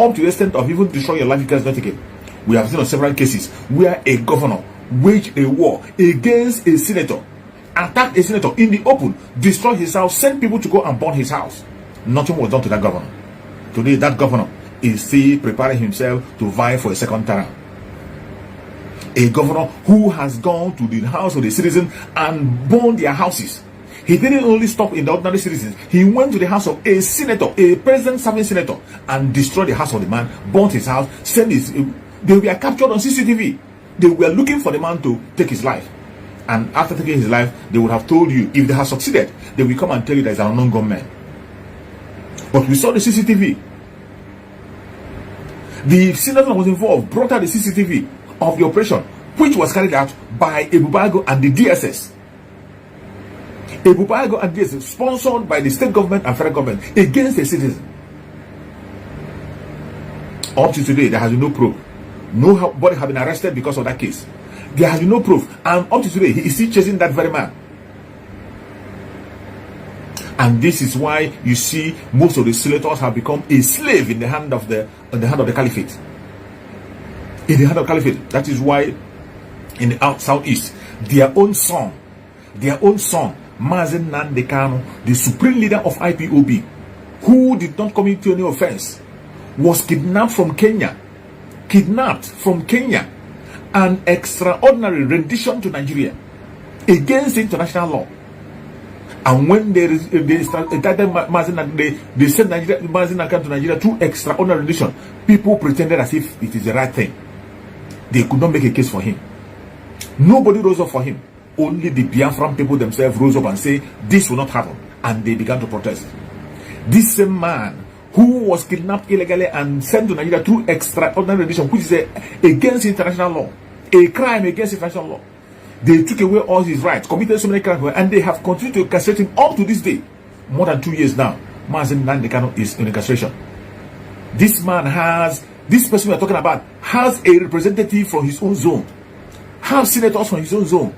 up to the extent of even destroying your life, you cannot take it. We have seen on several cases where a governor waged a war against a senator, attacked a senator in the open, destroyed his house, sent people to go and burn his house. Nothing was done to that governor. Today, that governor is still preparing himself to vie for a second term. A governor who has gone to the house of the citizens and burned their houses. He didn't only stop in the ordinary citizens. He went to the house of a senator, a president-serving senator, and destroyed the house of the man, burnt his house, sent his... They were captured on CCTV. They were looking for the man to take his life. And after taking his life, they would have told you, if they have succeeded, they will come and tell you there is an unknown gunman. But we saw the CCTV. The senator was involved, brought out the CCTV of the operation, which was carried out by Ebubago and the DSS. Ebubago and DSS, sponsored by the state government and federal government, against a citizen. Up to today, there has been no proof. Nobody has been arrested because of that case. There has been no proof. And up to today, he is still chasing that very man. And this is why you see most of the senators have become a slave in the hand of the caliphate. In the hand of the caliphate. That is why in the southeast, their own son, Nnamdi Kanu, the supreme leader of IPOB, who did not commit any offense, was kidnapped from Kenya. An extraordinary rendition to Nigeria against international law. And when they sent Nnamdi Kanu to Nigeria through extraordinary rendition, people pretended as if it is the right thing. They could not make a case for him. Nobody rose up for him. Only the Biafran people themselves rose up and say, this will not happen. And they began to protest. This same man who was kidnapped illegally and sent to Nigeria through extraordinary rendition, which is against international law, a crime against international law. They took away all his rights, committed so many crimes, and they have continued to incarcerate him up to this day. More than 2 years now. Nnamdi Kanu is in incarceration. This person we are talking about has a representative from his own zone, has senators from his own zone,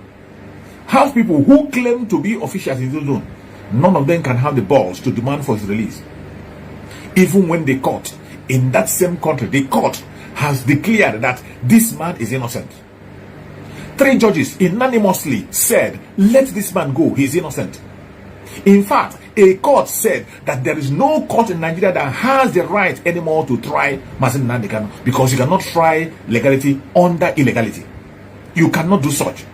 have people who claim to be officials in his own zone. None of them can have the balls to demand for his release. Even when the court in that same country, the court has declared that this man is innocent. 3 judges unanimously said, let this man go, he is innocent. In fact, a court said that there is no court in Nigeria that has the right anymore to try Nnamdi Kanu, because you cannot try legality under illegality. You cannot do such.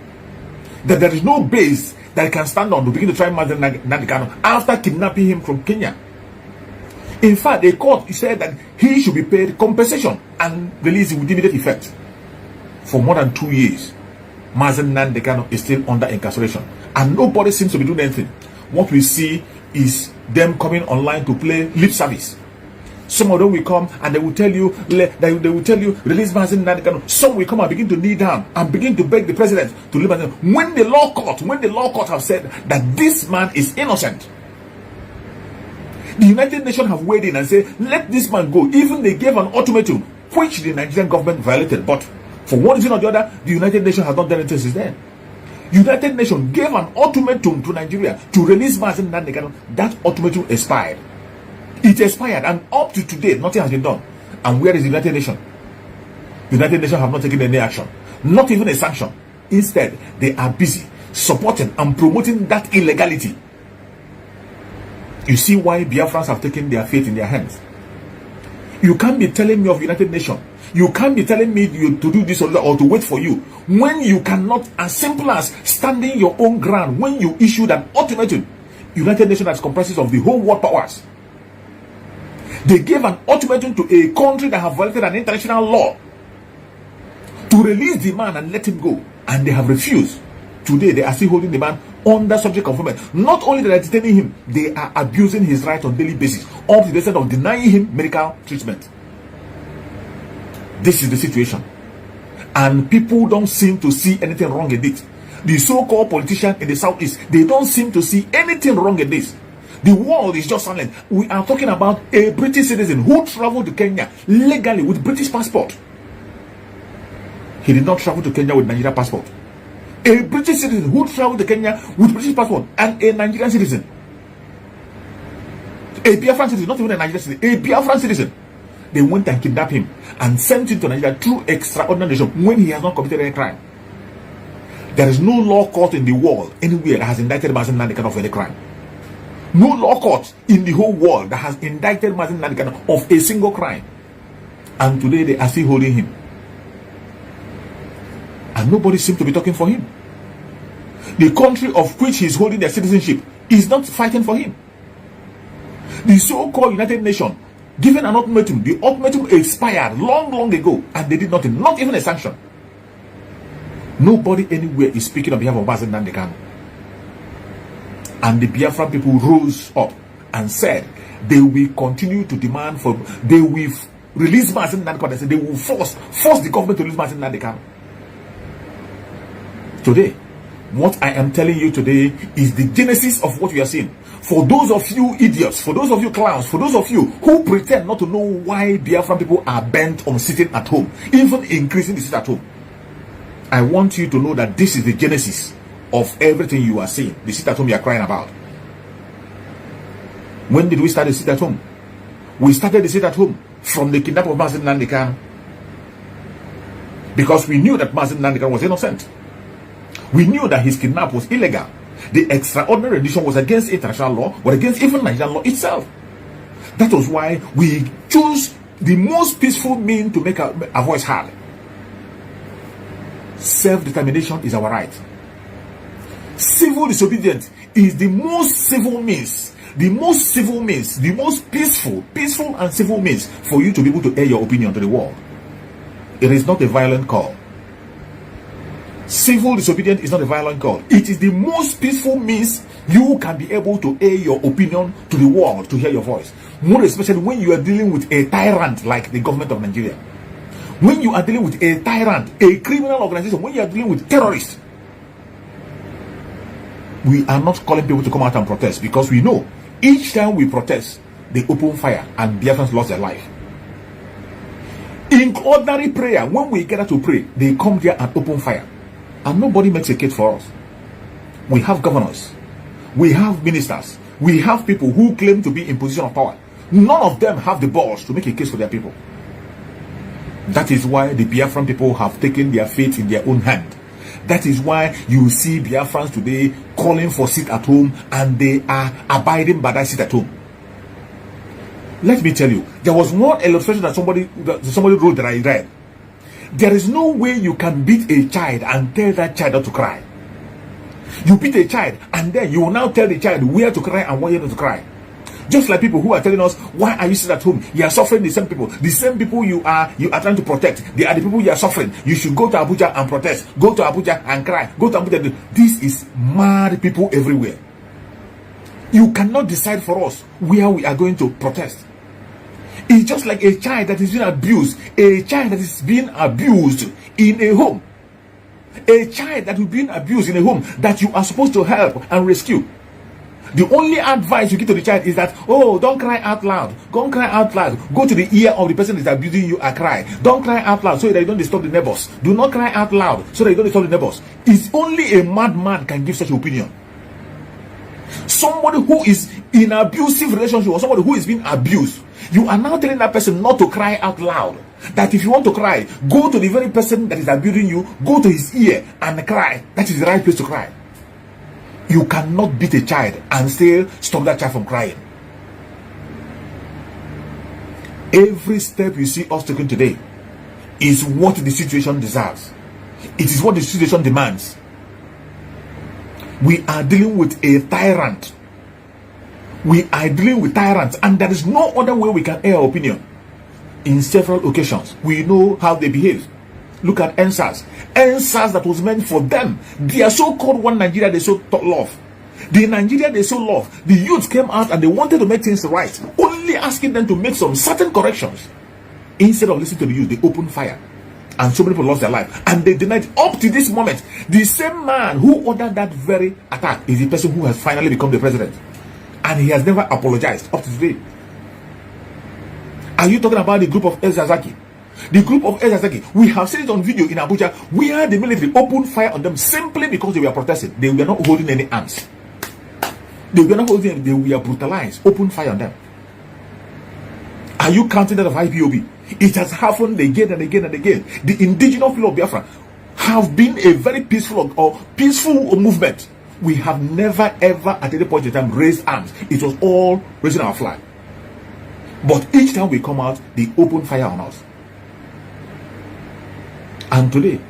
That there is no base that can stand on to begin to try Nnamdi Kanu after kidnapping him from Kenya. In fact, the court said that he should be paid compensation and released with immediate effect. For more than 2 years, Nnamdi Kanu is still under incarceration, and nobody seems to be doing anything. What we see is them coming online to play lip service. Some of them will come and they will tell you, release Nnamdi Kanu. Some will come and begin to kneel down and begin to beg the president to leave him. When the law court have said that this man is innocent, the United Nations have weighed in and said, let this man go. Even they gave an ultimatum, which the Nigerian government violated. But for one reason or the other, the United Nations has not done anything since then. United Nations gave an ultimatum to Nigeria to release Nnamdi Kanu. That ultimatum expired. It expired, and up to today, nothing has been done. And where is the United Nations? The United Nations have not taken any action, not even a sanction. Instead, they are busy supporting and promoting that illegality. You see why Biafrans have taken their fate in their hands. You can't be telling me of United Nations. You can't be telling me to do this or that, or to wait for you, when you cannot, as simple as standing your own ground, when you issued an ultimatum. United Nations that comprises of the whole world powers. They gave an ultimatum to a country that have violated an international law to release the man and let him go, and they have refused. Today they are still holding the man under subject confinement. Not only that they are detaining him, they are abusing his right on a daily basis, up to the extent of denying him medical treatment. This is the situation, and people don't seem to see anything wrong in it. The so-called politicians in the southeast, they don't seem to see anything wrong in this. The world is just silent. We are talking about a British citizen who traveled to Kenya legally with British passport. He did not travel to Kenya with Nigerian passport. A British citizen who traveled to Kenya with British passport, and a Nigerian citizen. A Biafran citizen, not even a Nigerian citizen, a Biafran citizen. They went and kidnapped him and sent him to Nigeria through extraordinary nation when he has not committed any crime. There is no law court in the world anywhere that has indicted Nnamdi Kanu of any crime. No law court in the whole world that has indicted Nnamdi Kanu of a single crime. And today they are still holding him. And nobody seems to be talking for him. The country of which he is holding their citizenship is not fighting for him. The so-called United Nations, given an ultimatum, the ultimatum expired long ago, and they did nothing, not even a sanction. Nobody anywhere is speaking on behalf of Nnamdi Kanu. And the Biafran people rose up and said they will continue to demand for, they will release Nnamdi Kanu. They will force the government to release Nnamdi Kanu. Today, what I am telling you today is the genesis of what we are seeing. For those of you idiots, for those of you clowns, for those of you who pretend not to know why Biafran people are bent on sitting at home, even increasing the sit at home, I want you to know that this is the genesis of everything you are seeing. The sit at home you are crying about. When did we start the sit at home? We started the sit at home from the kidnapping of Nnamdi Kanu, because we knew that Nnamdi Kanu was innocent. We knew that his kidnap was illegal. The extraordinary rendition was against international law, but against even Nigerian law itself. That was why we chose the most peaceful means to make our voice heard. Self-determination is our right. Civil disobedience is the most civil means, the most civil means, the most peaceful and civil means for you to be able to air your opinion to the world. It is not a violent call. Civil disobedience is not a violent call. It is the most peaceful means you can be able to air your opinion to the world, to hear your voice. More especially when you are dealing with a tyrant like the government of Nigeria. When you are dealing with a tyrant, a criminal organization, when you are dealing with terrorists. We are not calling people to come out and protest, because we know each time we protest, they open fire and Biafrans lost their life. In ordinary prayer, when we gather to pray, they come there and open fire. And nobody makes a case for us. We have governors. We have ministers. We have people who claim to be in position of power. None of them have the balls to make a case for their people. That is why the Biafran people have taken their fate in their own hand. That is why you see Biafrans today calling for sit at home, and they are abiding by that sit at home. Let me tell you, there was one illustration that somebody wrote that I read. There is no way you can beat a child and tell that child not to cry. You beat a child and then you will now tell the child where to cry and where not to cry. Just like people who are telling us, why are you sitting at home? You are suffering the same people. The same people you are trying to protect. They are the people you are suffering. You should go to Abuja and protest. Go to Abuja and cry. Go to Abuja. This is mad people everywhere. You cannot decide for us where we are going to protest. It's just like a child that is being abused. A child that is being abused in a home. A child that is being abused in a home that you are supposed to help and rescue. The only advice you give to the child is that, oh, don't cry out loud. Don't cry out loud. Go to the ear of the person that is abusing you and cry. Don't cry out loud so that you don't disturb the neighbors. Do not cry out loud so that you don't disturb the neighbors. It's only a madman can give such an opinion. Somebody who is in an abusive relationship, or somebody who is being abused, you are now telling that person not to cry out loud. That if you want to cry, go to the very person that is abusing you, go to his ear and cry. That is the right place to cry. You cannot beat a child and still stop that child from crying. Every step you see us taking today is what the situation deserves. It is what the situation demands. We are dealing with a tyrant. We are dealing with tyrants, and there is no other way we can air our opinion. In several occasions, we know how they behave. Look at NSAS. NSAS that was meant for them. They are so-called one Nigeria they so love. The Nigeria they so love. The youth came out and they wanted to make things right. Only asking them to make some certain corrections. Instead of listening to the youth, they opened fire. And so many people lost their life. And they denied up to this moment. The same man who ordered that very attack is the person who has finally become the president. And he has never apologized up to today. Are you talking about the group of El Zazaki? The group of El Zazaki, we have seen it on video in Abuja, where the military opened fire on them simply because they were protesting. They were not holding any arms. They were not holding them, they were brutalized, opened fire on them. Are you counting that of IPOB? It has happened again and again and again. The indigenous people of Biafra have been a very peaceful movement. We have never ever at any point in time raised arms. It was all raising our flag. But each time we come out, they open fire on us. And today,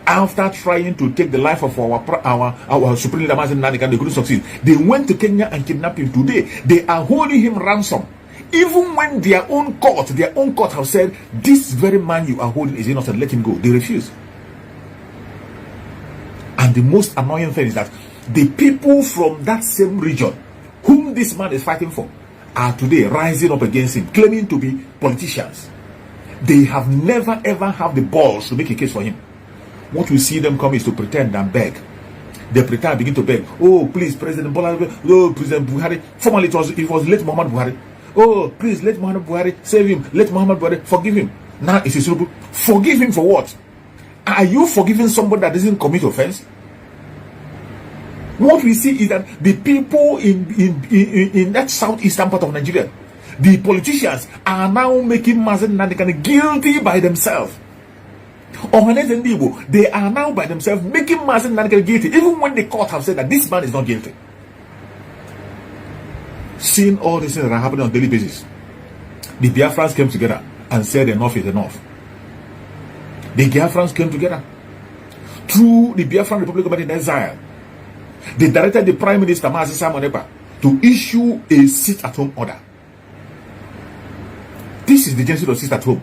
after trying to take the life of our supreme leader, Nnamdi Kanu, they couldn't succeed. They went to Kenya and kidnapped him. Today, they are holding him ransom. Even when their own court have said, this very man you are holding is innocent, let him go. They refuse. And the most annoying thing is that the people from that same region, whom this man is fighting for, are today rising up against him, claiming to be politicians. They have never ever have the balls to make a case for him. What we see them come is to pretend and beg. They pretend and begin to beg. Oh, please, President Bola, oh, President Buhari. Formerly it was late Muhammad Buhari. Oh, please, let Muhammad Buhari save him. Let Muhammad Buhari forgive him. Now it's his trouble. Forgive him for what? Are you forgiving somebody that doesn't commit offense? What we see is that the people in that southeastern part of Nigeria, the politicians are now making Nnamdi Kanu guilty by themselves. They are now by themselves making Nnamdi Kanu guilty, even when the court have said that this man is not guilty. Seeing all these things that are happening on a daily basis, the Biafrans came together and said enough is enough. The Biafrans came together through the Biafran Republic Government in exile. They directed the Prime Minister to issue a sit-at-home order. This is the genesis of sit-at-home.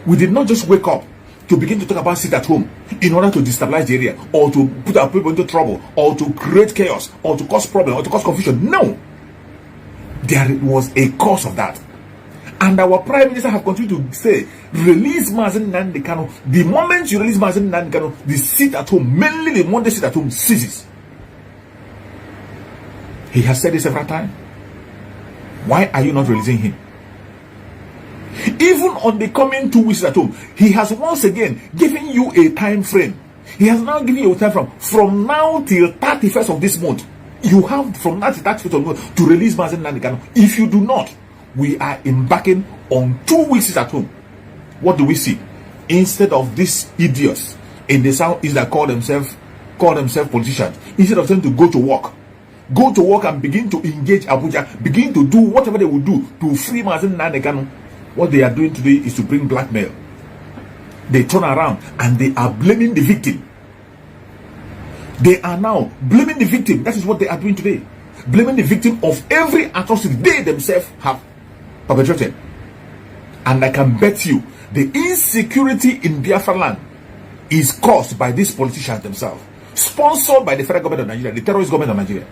We did not just wake up to begin to talk about sit-at-home in order to destabilize the area, or to put our people into trouble, or to create chaos, or to cause problems, or to cause confusion. No! There was a cause of that. And our Prime Minister have continued to say, release Nnamdi Kanu. The moment you release Nnamdi Kanu, the sit-at-home, mainly the Monday sit-at-home, ceases. He has said it several times. Why are you not releasing him? Even on the coming 2 weeks at home, he has once again given you a time frame. He has now given you a time frame from now till 31st of this month. You have from now till 31st of the month to release Nnamdi Kanu. If you do not, we are embarking on 2 weeks at home. What do we see? Instead of these idiots in the southeast that call themselves politicians, instead of them to go to work and begin to engage Abuja, begin to do whatever they will do to free Nnamdi Kanu, what they are doing today is to bring blackmail. They turn around and they are blaming the victim. They are now blaming the victim. That is what they are doing today. Blaming the victim of every atrocity they themselves have perpetrated. And I can bet you the insecurity in Biafra land is caused by these politicians themselves, sponsored by the federal government of Nigeria, the terrorist government of Nigeria.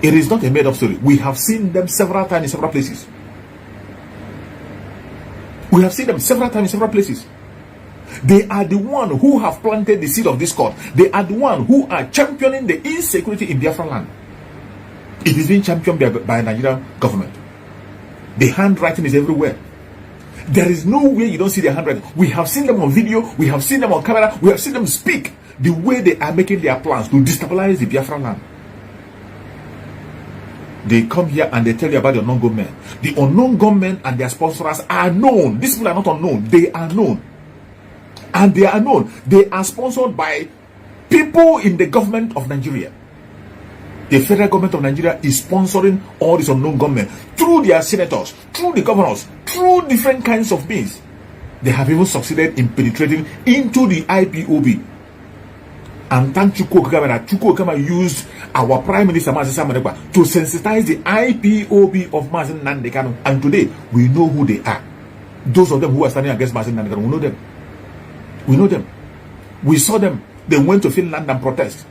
It is not a made-up story. We have seen them several times in several places. We have seen them several times in several places. They are the one who have planted the seed of discord. They are the one who are championing the insecurity in Biafra land. It is being championed by the Nigerian government. The handwriting is everywhere. There is no way you don't see their handwriting. We have seen them on video. We have seen them on camera. We have seen them speak the way they are making their plans to destabilize the Biafra land. They come here and they tell you about the unknown gunmen. The unknown gunmen and their sponsors are known. These people are not unknown. They are known. And they are known. They are sponsored by people in the government of Nigeria. The federal government of Nigeria is sponsoring all these unknown gunmen through their senators, through the governors, through different kinds of means. They have even succeeded in penetrating into the IPOB. And thank Chukwu used our Prime Minister to sensitize the IPOB of Nnamdi Kanu. And today, we know who they are. Those of them who are standing against Nnamdi Kanu, we know them. We know them. We saw them. They went to Finland and protest.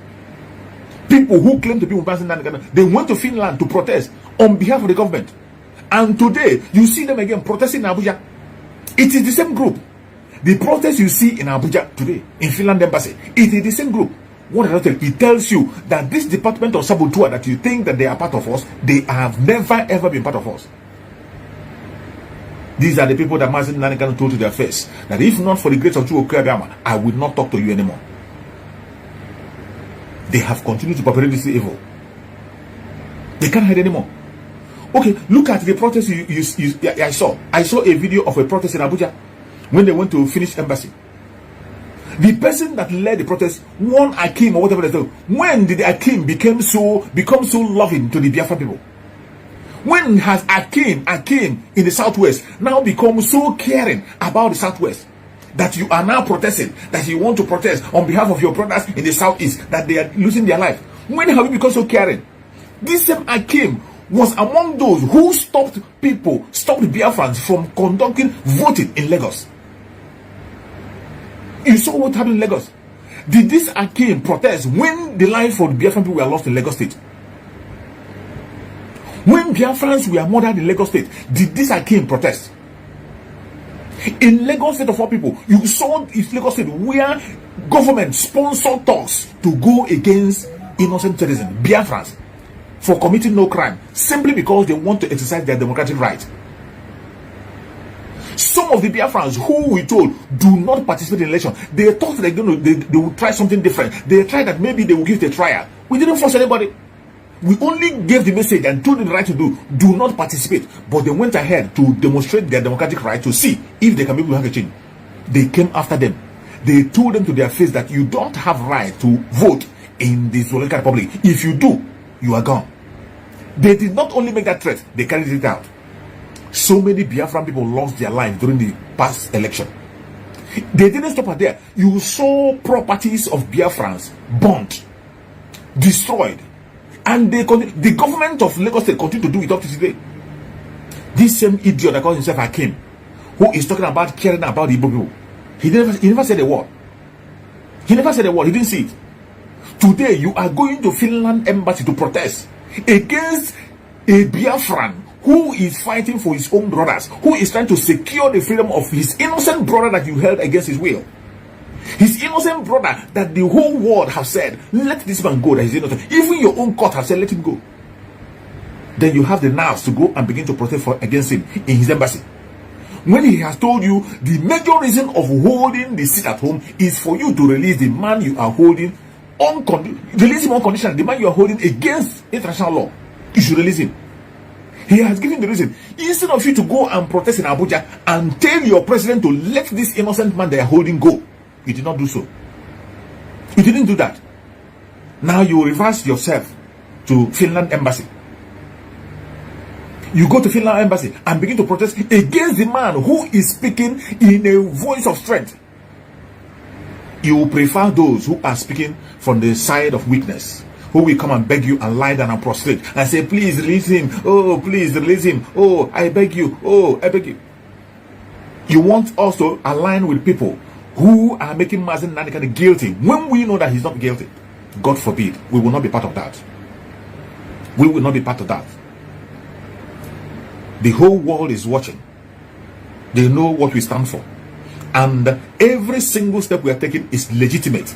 People who claim to be with Nnamdi Kanu, they went to Finland to protest on behalf of the government. And today, you see them again protesting in Abuja. It is the same group. The protest you see in Abuja today, in Finland Embassy, it is the same group. What does it tell? It tells you that this department of saboteur that you think that they are part of us, they have never ever been part of us. These are the people that Nnamdi Kanu told to their face that if not for the grace of Chukwu, I would not talk to you anymore. They have continued to perpetrate this evil. They can't hide anymore. Okay, look at the protest I saw. I saw a video of a protest in Abuja when they went to finish embassy. The person that led the protest, one Akim or whatever they say, when did Akim become so loving to the Biafra people? When has Akim in the Southwest now become so caring about the Southwest that you are now protesting, that you want to protest on behalf of your brothers in the Southeast, that they are losing their life? When have you become so caring? This same Akim was among those who stopped Biafrans from conducting voting in Lagos. You saw what happened in Lagos. Did this Akim protest when the life of the Biafran people were lost in Lagos State? When Biafrans were murdered in Lagos State, did this Akim protest? In Lagos State of all people, you saw Lagos State where government sponsored talks to go against innocent citizens, Biafrans, for committing no crime, simply because they want to exercise their democratic right. Some of the Biafrans who we told do not participate in election, they thought they would try something different. They tried that maybe they will give it a trial. We didn't force anybody. We only gave the message and told them the right to do not participate. But they went ahead to demonstrate their democratic right to see if they can maybe have a change. They came after them. They told them to their face that you don't have right to vote in the Zoological Republic. If you do, you are gone. They did not only make that threat, they carried it out. So many Biafran people lost their lives during the past election. They didn't stop at there. You saw properties of Biafrans burnt, destroyed, and the government of Lagos State continue to do it up to today. This same idiot that calls himself Akim, who is talking about caring about the Igbo people, he never said a word. He never said a word. He didn't see it. Today, you are going to Finland embassy to protest against a Biafran who is fighting for his own brothers, who is trying to secure the freedom of his innocent brother that you held against his will. His innocent brother that the whole world have said, let this man go, that he's innocent. Even your own court have said, let him go. Then you have the nerves to go and begin to protest against him in his embassy. When he has told you the major reason of holding the seat at home is for you to release the man you are holding, release him on condition. The man you are holding against international law, you should release him. He has given the reason. Instead of you to go and protest in Abuja and tell your president to let this innocent man they are holding go, you did not do so. You didn't do that. Now you reverse yourself to Finland embassy. You go to Finland embassy and begin to protest against the man who is speaking in a voice of strength. You prefer those who are speaking from the side of weakness, who will come and beg you and lie down and prostrate and say, please release him. Oh, please release him. Oh, I beg you. Oh, I beg you. You want us to align with people who are making Mazen Nnamdi Kanu guilty when we know that he's not guilty. God forbid. We will not be part of that. We will not be part of that. The whole world is watching. They know what we stand for. And every single step we are taking is legitimate.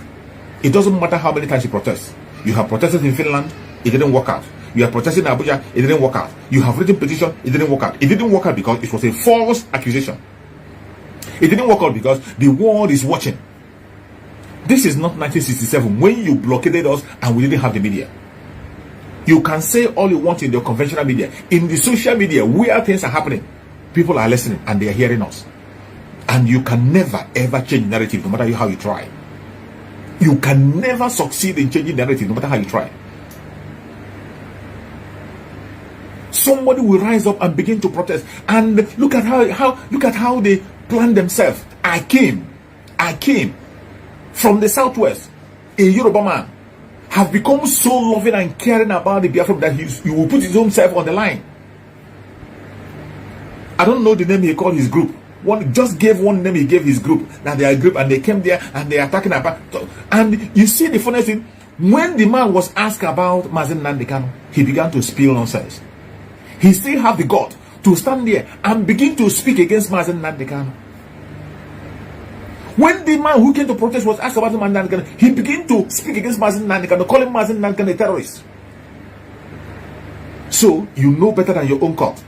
It doesn't matter how many times you protest. You have protested in Finland, it didn't work out. You have protested in Abuja, it didn't work out. You have written petition, it didn't work out. It didn't work out because it was a false accusation. It didn't work out because the world is watching. This is not 1967 when you blockaded us and we didn't have the media. You can say all you want in the conventional media. In the social media where things are happening, people are listening and they are hearing us. And you can never ever change narrative no matter how you try. You can never succeed in changing narrative no matter how you try. Somebody will rise up and begin to protest. And look at how they plan themselves. I came from the Southwest, a Yoruba man, have become so loving and caring about the Biafra that he will put his own self on the line. I don't know the name he called his group. Just gave one name he gave his group. That they are a group and they came there and they are talking about. And you see the funny thing, when the man was asked about Mazen Nnamdi Kanu, he began to spill nonsense. He still have the gut to stand there and begin to speak against Mazen Nnamdi Kanu. When the man who came to protest was asked about Mazen Nnamdi Kanu, he began to speak against Mazen Nnamdi Kanu, calling Mazen Nnamdi Kanu a terrorist. So you know better than your own court.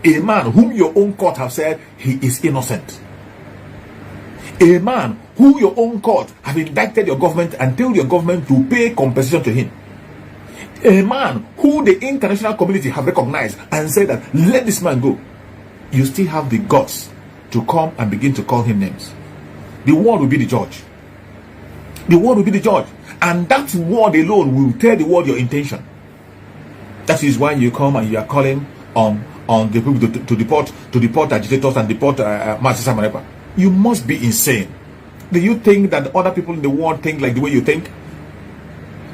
A man whom your own court have said he is innocent. A man who your own court have indicted your government and tell your government to pay compensation to him. A man who the international community have recognized and said that let this man go. You still have the guts to come and begin to call him names. The world will be the judge. The world will be the judge. And that word alone will tell the world your intention. That is why you come and you are calling on the people to deport agitators and deport masses. You must be insane. Do you think that other people in the world think like the way you think?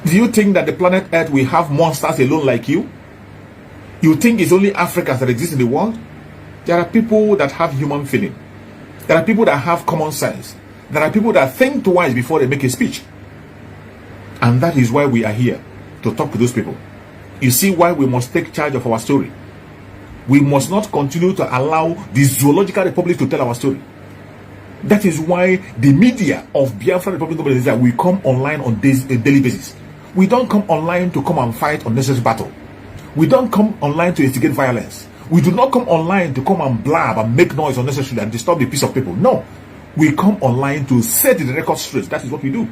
Do you think that the planet Earth will have monsters alone like you? You think it's only Africans that exist in the world? There are people that have human feeling. There are people that have common sense. There are people that think twice before they make a speech. And that is why we are here, to talk to those people. You see why we must take charge of our story. We must not continue to allow the Zoological Republic to tell our story. That is why the media of Biafra Republic is that we come online on a daily basis. We don't come online to come and fight unnecessary battle. We don't come online to instigate violence. We do not come online to come and blab and make noise unnecessarily and disturb the peace of people. No. We come online to set the record straight. That is what we do.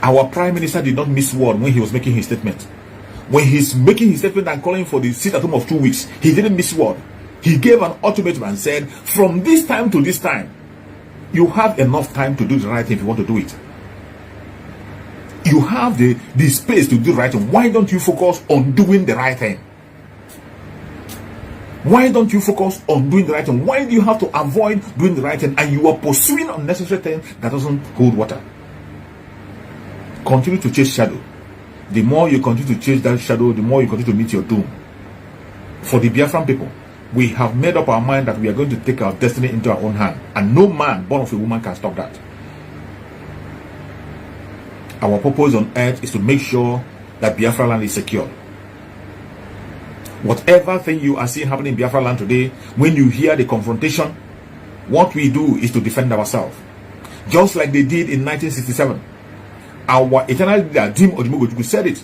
Our Prime Minister did not miss word when he was making his statement. When he's making his statement and calling for the sit at home of 2 weeks, he didn't miss word. He gave an ultimatum and said, from this time to this time, you have enough time to do the right thing if you want to do it. You have the space to do the right thing. Why don't you focus on doing the right thing? Why don't you focus on doing the right thing? Why do you have to avoid doing the right thing and you are pursuing unnecessary things that doesn't hold water? Continue to chase shadow. The more you continue to chase that shadow, the more you continue to meet your doom. For the Biafran people, we have made up our mind that we are going to take our destiny into our own hand, and no man born of a woman can stop that. Our purpose on earth is to make sure that Biafra land is secure. Whatever thing you are seeing happening in Biafra land today, when you hear the confrontation, what we do is to defend ourselves. Just like they did in 1967. Our eternal leader, Dim Odimogojugu, said it,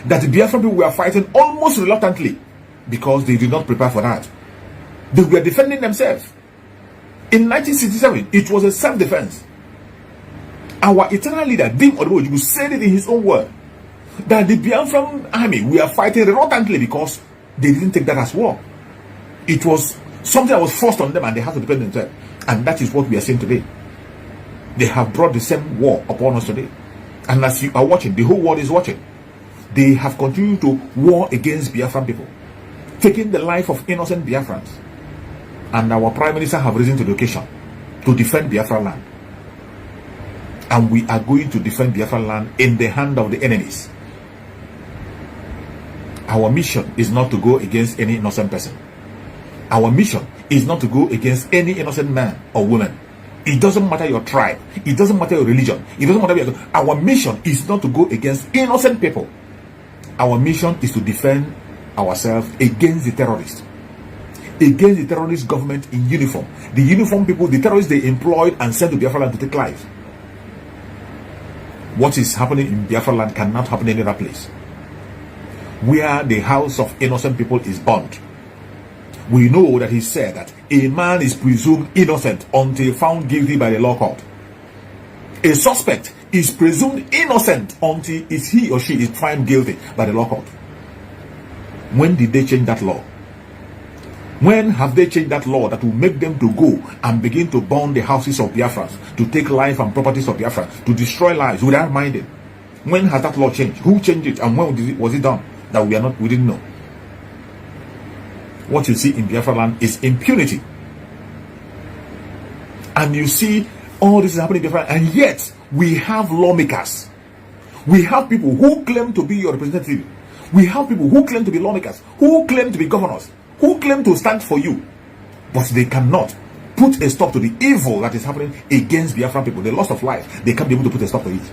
that the Biafran people were fighting almost reluctantly because they did not prepare for that. They were defending themselves. In 1967, it was a self-defense. Our eternal leader, Dim Odimogojugu, said it in his own word, that the Biafran army were fighting reluctantly because they didn't take that as war. It was something that was forced on them and they had to defend themselves. And that is what we are seeing today. They have brought the same war upon us today. And as you are watching, the whole world is watching. They have continued to war against Biafran people, taking the life of innocent Biafrans. And our Prime Minister have risen to the occasion to defend Biafra land. And we are going to defend Biafra land in the hand of the enemies. Our mission is not to go against any innocent person. Our mission is not to go against any innocent man or woman. It doesn't matter your tribe. It doesn't matter your religion. It doesn't matter. Our mission is not to go against innocent people. Our mission is to defend ourselves against the terrorists. Against the terrorist government in uniform. The uniform people, the terrorists they employed and sent to Biafra land to take lives. What is happening in Biafra land cannot happen in any other place. Where the house of innocent people is burnt. We know that he said that a man is presumed innocent until found guilty by the law court. A suspect is presumed innocent until he or she is found guilty by the law court. When did they change that law? When have they changed that law that will make them to go and begin to burn the houses of Biafrans, to take life and properties of Biafrans, to destroy lives without minding? When has that law changed? Who changed it and when was it done? That we didn't know. What you see in Biafra land is impunity. And you see all this is happening in Biafra, and yet we have lawmakers. We have people who claim to be your representative. We have people who claim to be lawmakers, who claim to be governors, who claim to stand for you. But they cannot put a stop to the evil that is happening against Biafran people. The loss of life, they can't be able to put a stop to it.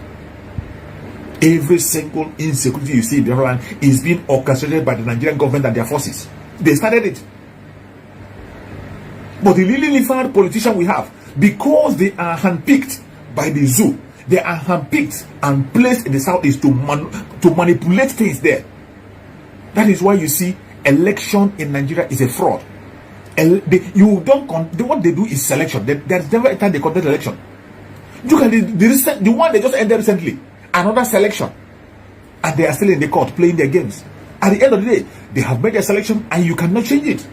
Every single insecurity you see in Biafra land is being orchestrated by the Nigerian government and their forces. They started it. But the really far politician we have, because they are handpicked by the zoo, they are handpicked and placed in the southeast to manipulate things there. That is why you see election in Nigeria is a fraud. What they do is selection. There's never a time they conduct election. Look at the one they just ended recently. Another selection. and they are still in the court playing their games. At the end of the day, they have made their selection and you cannot change it.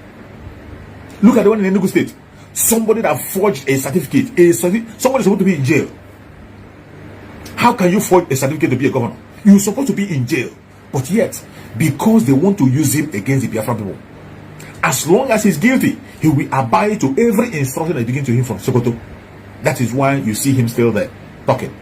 Look at the one in Enugu State. Somebody that forged a certificate, somebody is supposed to be in jail. How can you forge a certificate to be a governor? You're supposed to be in jail. But yet, because they want to use him against the Biafra people, as long as he's guilty, he will abide to every instruction that begins to him from Sokoto. That is why you see him still there talking.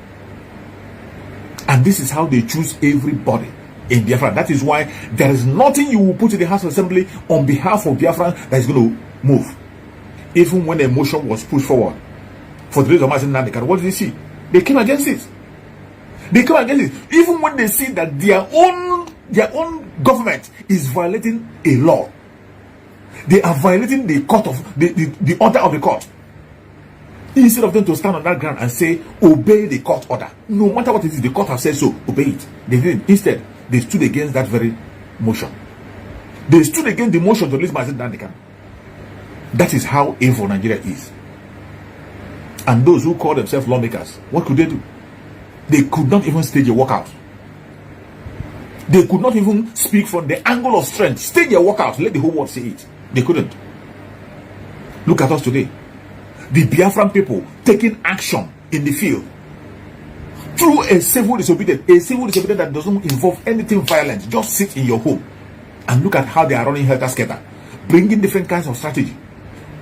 And this is how they choose everybody in Biafra. That is why there is nothing you will put in the House of Assembly on behalf of Biafra that is going to move. Even when a motion was pushed forward for the release of Nnamdi Kanu, what did they see? They came against it. They come against it. Even when they see that their own government is violating a law, they are violating the court of the order of the court. Instead of them to stand on that ground and say, obey the court order. No matter what it is, the court has said so, obey it. They didn't. Instead, they stood against that very motion. They stood against the motion to release Nnamdi Kanu. That is how evil Nigeria is. And those who call themselves lawmakers, what could they do? They could not even stage a walkout. They could not even speak from the angle of strength. Stage a walkout, let the whole world see it. They couldn't. Look at us today. The Biafran people taking action in the field through a civil disobedience that doesn't involve anything violent. Just sit in your home and look at how they are running helter skelter, bringing different kinds of strategy,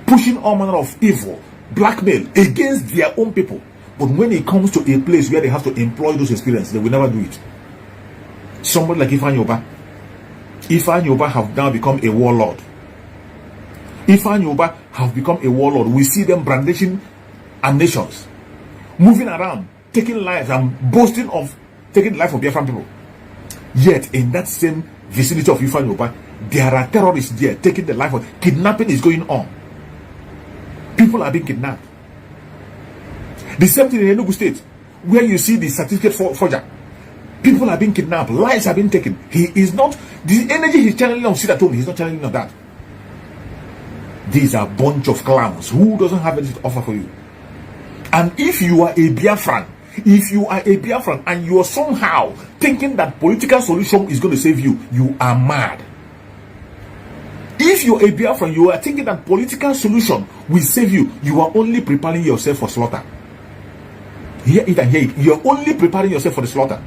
pushing all manner of evil, blackmail against their own people. But when it comes to a place where they have to employ those experiences, they will never do it. Somebody like Ifeanyi Ubah have now become a warlord. Ifeanyi Ubah have become a warlord. We see them brandishing our nations, moving around, taking lives and boasting of taking the life of Biafran people. Yet in that same vicinity of Ifeanyi Ubah, there are terrorists there taking the life of. Kidnapping is going on. People are being kidnapped. The same thing in Enugu State, where you see the certificate forger. People are being kidnapped, lives are being taken. He is not, the energy he's channeling on sit at home, he's not channeling on that. These are a bunch of clowns who doesn't have anything to offer for you. And if you are a Biafran, and you are somehow thinking that political solution is going to save you, you are mad. If you're a Biafran, you are thinking that political solution will save you, you are only preparing yourself for slaughter. Hear it and hear it. You are only preparing yourself for the slaughter.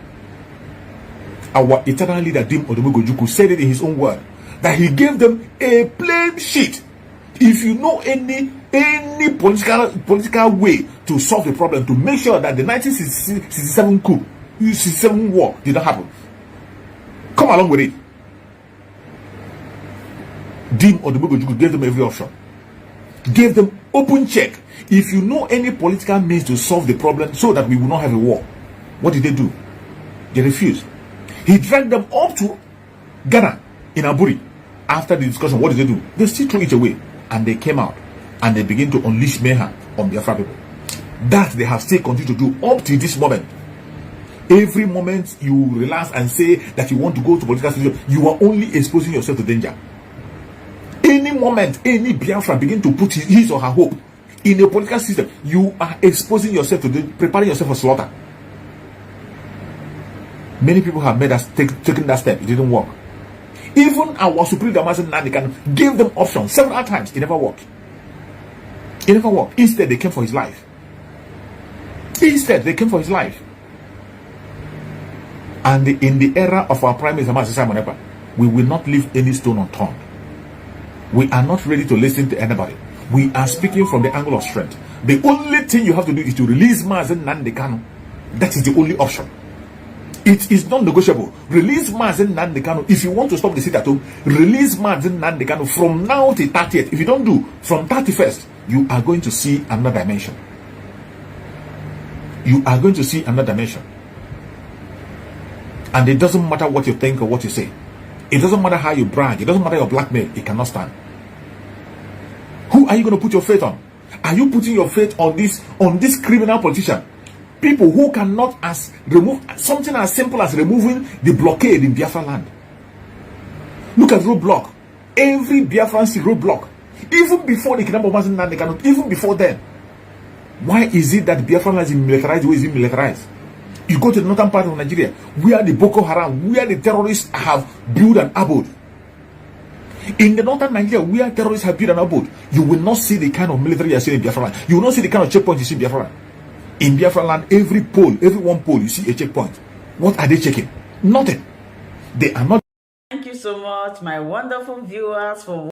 Our eternal leader, Dim Odumogojuku, said it in his own word, that he gave them a plain sheet. If you know any political way to solve the problem, to make sure that the 1967 coup, 67 war did not happen, come along with it. Dim Odumogojuku gave them every option. Gave them open check. If you know any political means to solve the problem so that we will not have a war, what did they do? They refused. He dragged them up to Ghana in Aburi. After the discussion, what did they do? They still threw it away. And they came out and they began to unleash mayhem on Biafra people. That they have still continued to do up to this moment. Every moment you relax and say that you want to go to political situation, you are only exposing yourself to danger. Any moment, any Biafra begin to put his or her hope in a political system, you are exposing yourself to preparing yourself for slaughter. Many people have made us taken that step. It didn't work. Even our Supreme Damasin Nnamdi Kanu gave them options several times. It never worked. It never worked. Instead, they came for his life. And in the era of our Prime Minister, Simon Ekpa, we will not leave any stone unturned. We are not ready to listen to anybody. We are speaking from the angle of strength. The only thing you have to do is to release Nnamdi Kanu. That is the only option. It is not negotiable. Release Nnamdi Kanu. If you want to stop the sit at home, release Nnamdi Kanu from now to 30th. If you don't do, from 31st, you are going to see another dimension. You are going to see another dimension. And it doesn't matter what you think or what you say. It doesn't matter how you brag. It doesn't matter your blackmail. It cannot stand. Who are you going to put your faith on? Are you putting your faith on this criminal politician? People who cannot remove something as simple as removing the blockade in Biafra land. Look at roadblock. Every Biafran see roadblock. Even before the kidnapping of Nnamdi Kanu, even before then. Why is it that Biafra land is militarized the way it is militarized? You go to the northern part of Nigeria, where the Boko Haram, where the terrorists have built an abode. In the northern Nigeria, where terrorists have built an abode, you will not see the kind of military you are seeing in Biafra land. You will not see the kind of checkpoints you see in Biafra land. In Biafra land, every one pole, you see a checkpoint. What are they checking? Nothing. They are not. Thank you so much, my wonderful viewers, for